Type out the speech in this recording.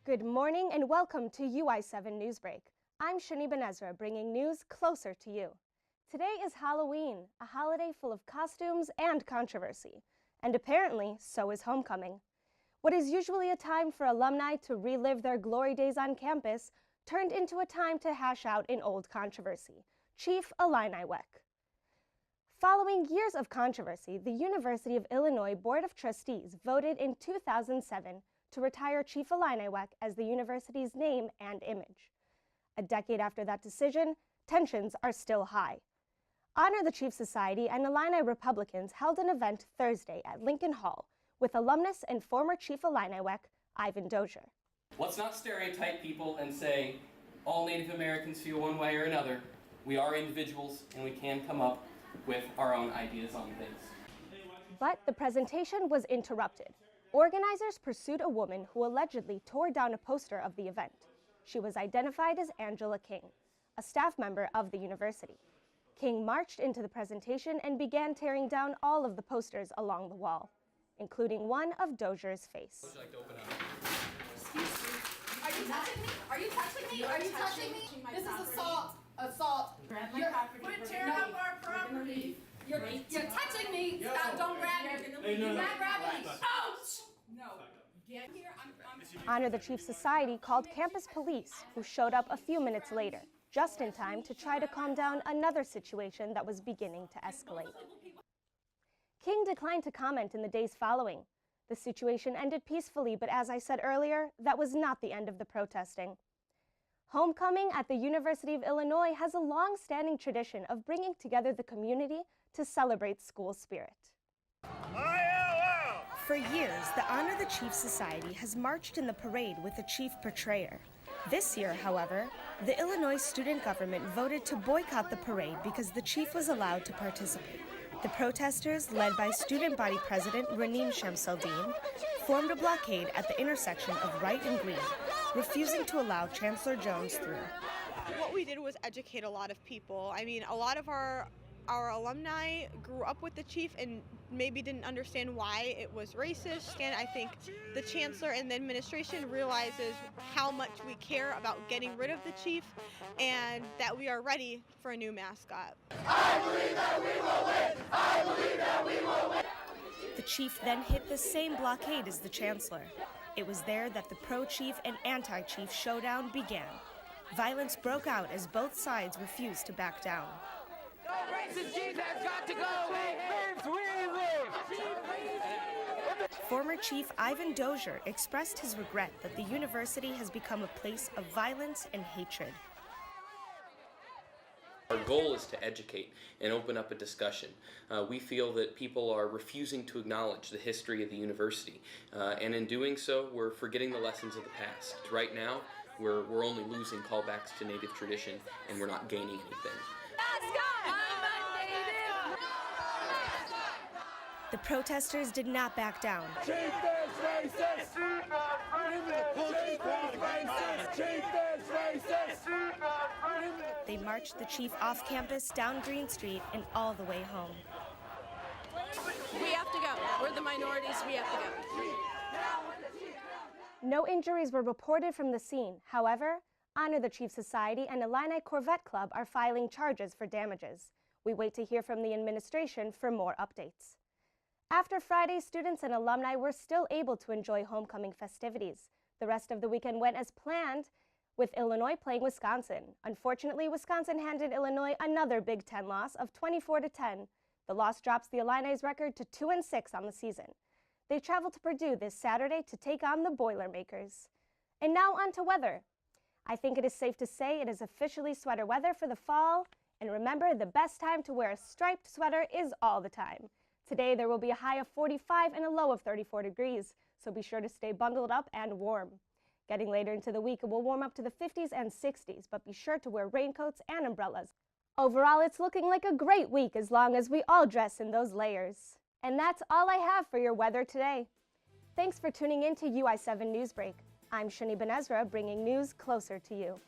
Good morning and welcome to UI-7 Newsbreak. I'm Shani Benezra, bringing news closer to you. Today is Halloween, a holiday full of costumes and controversy. And apparently, so is homecoming. What is usually a time for alumni to relive their glory days on campus turned into a time to hash out an old controversy. Chief Illiniwek. Following years of controversy, the University of Illinois Board of Trustees voted in 2007 to retire Chief Illiniwek as the university's name and image. A decade after that decision, tensions are still high. Honor the Chief Society and Illini Republicans held an event Thursday at Lincoln Hall with alumnus and former Chief Illiniwek, Ivan Dozier. Let's not stereotype people and say all Native Americans feel one way or another. We are individuals and we can come up with our own ideas on things. But the presentation was interrupted. Organizers pursued a woman who allegedly tore down a poster of the event. She was identified as Angela King, a staff member of the university. King marched into the presentation and began tearing down all of the posters along the wall, including one of Dozier's face. Would you like to open up? Excuse me. Are you touching me? Are you touching me? Are you touching me? This is assault. Assault. You're tearing up our property. You're touching me. Stop, don't grab me. You're not grabbing me. Ouch! No. Get here. Honor the Chief Society called campus police, who showed up a few minutes later, just in time to try to calm down another situation that was beginning to escalate. King declined to comment in the days following. The situation ended peacefully, but as I said earlier, that was not the end of the protesting. Homecoming at the University of Illinois has a long-standing tradition of bringing together the community to celebrate school spirit. For years, the Honor the Chief Society has marched in the parade with the chief portrayer. This year, however, the Illinois student government voted to boycott the parade because the chief was allowed to participate. The protesters, led by student body president Raneem Shamsuddin, formed a blockade at the intersection of Wright and Green, refusing to allow Chancellor Jones through. What we did was educate a lot of people. I mean, a lot of our alumni grew up with the chief and maybe didn't understand why it was racist, and I think the chancellor and the administration realizes how much we care about getting rid of the chief and that we are ready for a new mascot. I believe that we will win! I believe that we will win! The chief then hit the same blockade as the chancellor. It was there that the pro-chief and anti-chief showdown began. Violence broke out as both sides refused to back down. Racist chief has got to go! We live! Former Chief Ivan Dozier expressed his regret that the university has become a place of violence and hatred. Our goal is to educate and open up a discussion. We feel that people are refusing to acknowledge the history of the university, and in doing so, we're forgetting the lessons of the past. Right now, we're only losing callbacks to Native tradition, and we're not gaining anything. The protesters did not back down. Chief is racist! Chief is racist! They marched the chief off campus, down Green Street, and all the way home. We have to go. We're the minorities. We have to go. No injuries were reported from the scene. However, Honor the Chief Society and Illini Corvette Club are filing charges for damages. We wait to hear from the administration for more updates. After Friday, students and alumni were still able to enjoy homecoming festivities. The rest of the weekend went as planned, with Illinois playing Wisconsin. Unfortunately, Wisconsin handed Illinois another Big Ten loss of 24-10. The loss drops the Illini's record to 2-6 on the season. They travel to Purdue this Saturday to take on the Boilermakers. And now on to weather. I think it is safe to say it is officially sweater weather for the fall. And remember, the best time to wear a striped sweater is all the time. Today, there will be a high of 45 and a low of 34 degrees, so be sure to stay bundled up and warm. Getting later into the week, it will warm up to the 50s and 60s, but be sure to wear raincoats and umbrellas. Overall, it's looking like a great week as long as we all dress in those layers. And that's all I have for your weather today. Thanks for tuning in to UI-7 Newsbreak. I'm Shani Benezra, bringing news closer to you.